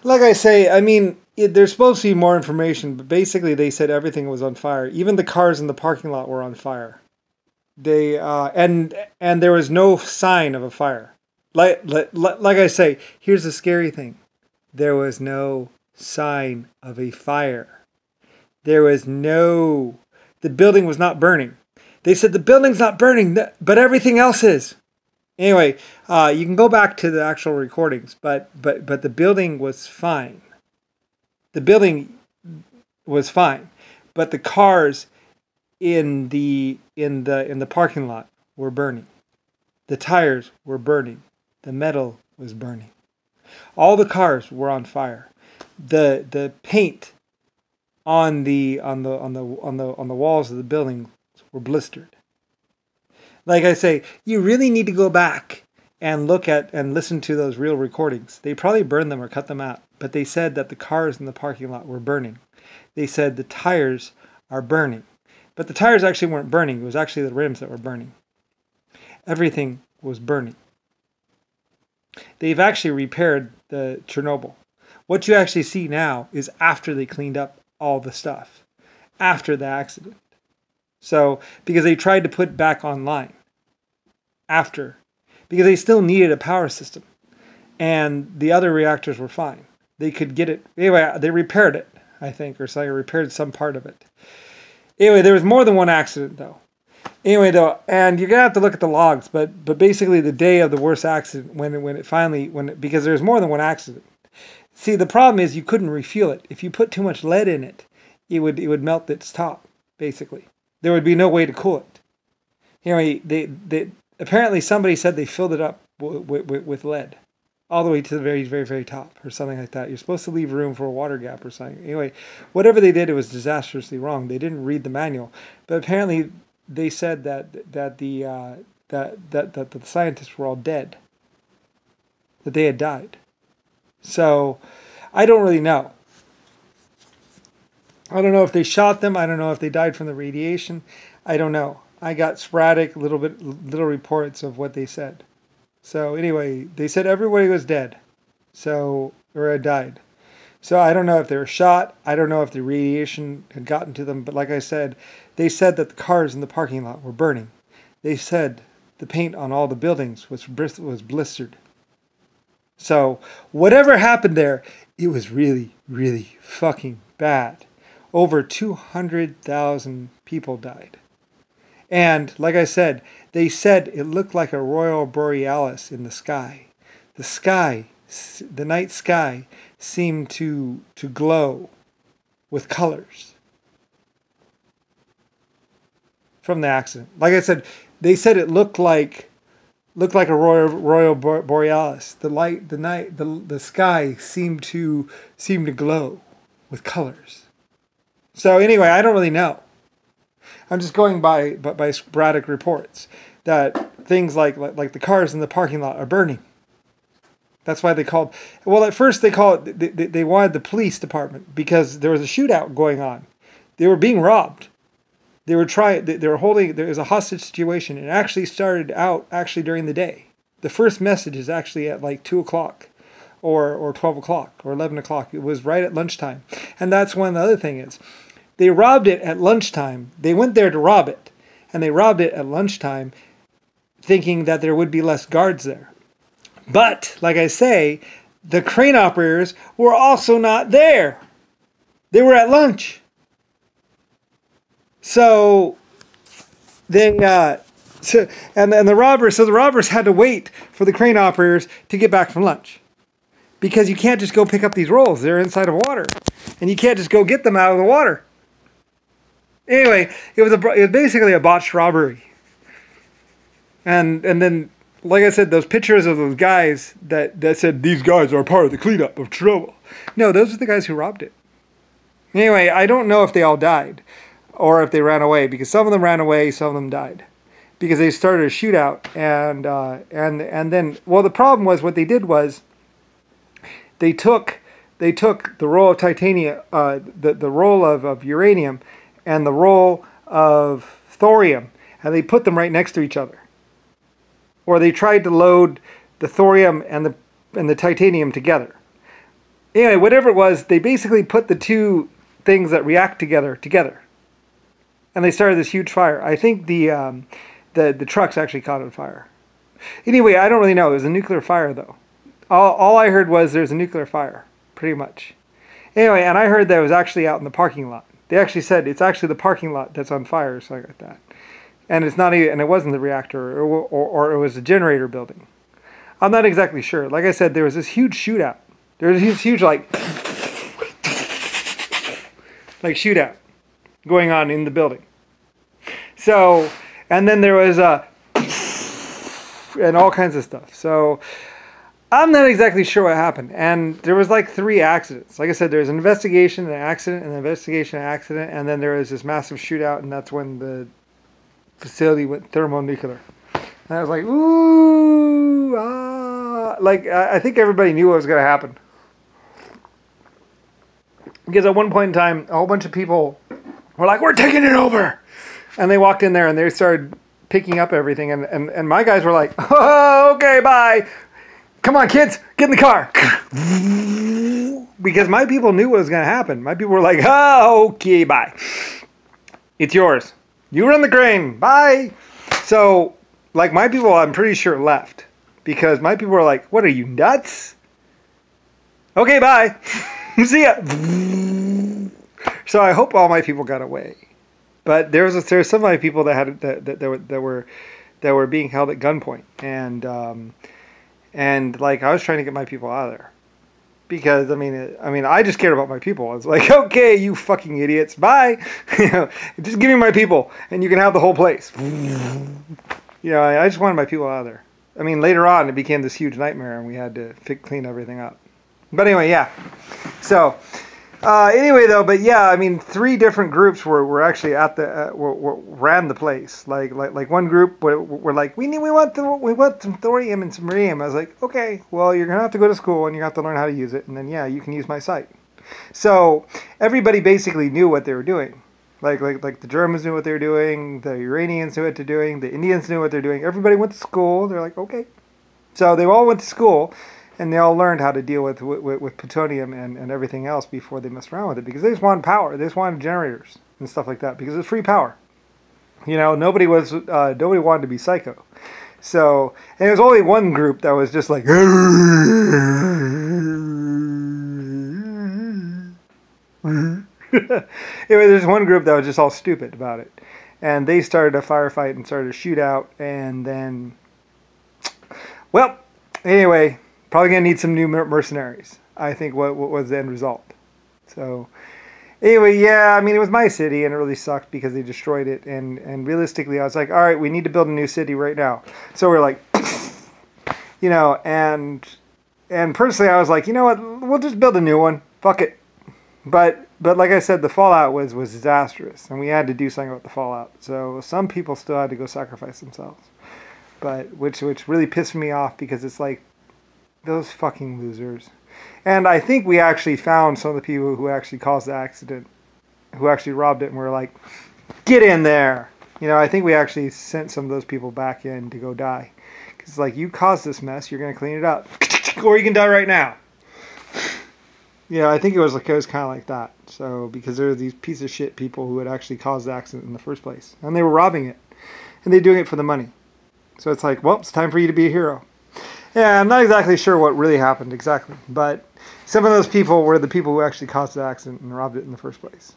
Like I say, I mean, there's supposed to be more information, but basically they said everything was on fire. Even the cars in the parking lot were on fire. They and there was no sign of a fire. Like I say, here's the scary thing: there was no sign of a fire. There was no. The building was not burning. They said the building's not burning, but everything else is. Anyway, you can go back to the actual recordings, but the building was fine. The building was fine, but the cars in the parking lot were burning. The tires were burning. The metal was burning. All the cars were on fire. The paint on the walls of the building were blistered. Like I say, you really need to go back and look at and listen to those real recordings. They probably burned them or cut them out, but they said that the cars in the parking lot were burning. They said the tires are burning. But the tires actually weren't burning. It was actually the rims that were burning. Everything was burning. They've actually repaired the Chernobyl. What you actually see now is after they cleaned up all the stuff. After the accident. So, because they tried to put it back online. After. Because they still needed a power system. And the other reactors were fine. They could get it. Anyway, they repaired it, I think, or something. Repaired some part of it. Anyway, there was more than one accident, though. Anyway, though, and you're going to have to look at the logs, but basically the day of the worst accident, because there's more than one accident. See, the problem is you couldn't refuel it. If you put too much lead in it, it would melt its top, basically. There would be no way to cool it. Anyway, they apparently somebody said they filled it up with lead. All the way to the very, very, very top, or something like that. You're supposed to leave room for a water gap or something. Anyway, whatever they did, it was disastrously wrong. They didn't read the manual, but apparently they said that the scientists were all dead, that they had died. So I don't really know. I don't know if they shot them. I don't know if they died from the radiation. I don't know. I got sporadic little reports of what they said. So anyway, they said everybody was dead, or had died. So I don't know if they were shot. I don't know if the radiation had gotten to them. But like I said, they said that the cars in the parking lot were burning. They said the paint on all the buildings was blistered. So whatever happened there, it was really, really fucking bad. Over 200,000 people died. And like I said, they said it looked like a aurora borealis in the sky. The night sky seemed to glow with colors from the accident. Like I said, they said it looked like aurora borealis. The sky seemed to glow with colors. So anyway, I don't really know. I'm just going by sporadic reports that things like the cars in the parking lot are burning. That's why they called. Well, at first they wanted the police department because there was a shootout going on. They were being robbed. They were holding. There was a hostage situation. It actually started out during the day. The first message is actually at like 2 o'clock, or 12 o'clock, or 11 o'clock. It was right at lunchtime, and that's when the other thing is. They robbed it at lunchtime. They went there to rob it, and they robbed it at lunchtime, thinking that there would be less guards there. But, like I say, the crane operators were also not there. They were at lunch. So, the robbers had to wait for the crane operators to get back from lunch. Because you can't just go pick up these rolls. They're inside of water. And you can't just go get them out of the water. Anyway, it was basically a botched robbery. And then, like I said, those pictures of those guys that said these guys are part of the cleanup of Chernobyl. No, those are the guys who robbed it. Anyway, I don't know if they all died or if they ran away, because some of them ran away, some of them died, because they started a shootout. And then, well, the problem was what they did was they took the roll of titanium, the roll of uranium, and the roll of thorium, and they put them right next to each other. Or they tried to load the thorium and the titanium together. Anyway, whatever it was, they basically put the two things that react together, and they started this huge fire. I think the trucks actually caught on fire. Anyway, I don't really know. It was a nuclear fire, though. All I heard was there's a nuclear fire, pretty much. Anyway, and I heard that it was actually out in the parking lot. They actually said it's actually the parking lot that's on fire, or something like that. And it's not even, and it wasn't the reactor, or it was the generator building. I'm not exactly sure. Like I said, there was this huge shootout. There was this huge, like shootout going on in the building. So, and then there was and all kinds of stuff. So, I'm not exactly sure what happened. And there was like 3 accidents. Like I said, there was an investigation, an accident, an investigation, an accident, and then there was this massive shootout, and that's when the facility went thermonuclear. And I was like, ooh, ah. Like, I think everybody knew what was going to happen. Because at one point in time, a whole bunch of people were like, we're taking it over. And they walked in there and they started picking up everything. And my guys were like, oh, okay, bye. Come on, kids, get in the car. Because my people knew what was going to happen. My people were like, oh, okay, bye. It's yours. You run the crane. Bye. So, like, my people, I'm pretty sure, left. Because my people were like, what are you, nuts? Okay, bye. See ya. So I hope all my people got away. But there was some of my people that had that were being held at gunpoint. And like, I was trying to get my people out of there. Because, I mean, I just cared about my people. I was like, okay, you fucking idiots, bye. Just give me my people, and you can have the whole place. I just wanted my people out of there. I mean, later on, it became this huge nightmare, and we had to clean everything up. But anyway, yeah. So, anyway, though, but yeah, I mean, 3 different groups were actually at the ran the place. Like one group were like, we want some thorium and some rhodium. I was like, okay, well, you're gonna have to go to school and you have to learn how to use it, and then yeah, you can use my site. So everybody basically knew what they were doing. Like the Germans knew what they were doing, the Iranians knew what they're doing, the Indians knew what they're doing. Everybody went to school. They're like, okay. So they all went to school. And they all learned how to deal with plutonium and everything else before they messed around with it, because they just wanted power. They just wanted generators and stuff like that, because it's free power. Nobody wanted to be psycho. So, and there was only one group that was just like, there's one group that was just all stupid about it, and they started a firefight and started a shootout, and then, well, anyway. Probably going to need some new mercenaries, I think, what was the end result. So, anyway, yeah, I mean, it was my city, and it really sucked because they destroyed it. And realistically, I was like, all right, we need to build a new city right now. So we're like, and personally, I was like, you know what, we'll just build a new one. Fuck it. But like I said, the fallout was disastrous, and we had to do something about the fallout. So some people still had to go sacrifice themselves, but which really pissed me off, because it's like, those fucking losers. And I think we actually found some of the people who actually caused the accident, who actually robbed it, and we're like, get in there. I think we actually sent some of those people back in to go die. Because it's like, you caused this mess, you're going to clean it up. Or you can die right now. I think it was kind of like that. So, because there were these piece of shit people who had actually caused the accident in the first place. And they were robbing it. And they're doing it for the money. So it's like, well, it's time for you to be a hero. Yeah, I'm not exactly sure what really happened exactly, but some of those people were the people who actually caused the accident and robbed it in the first place.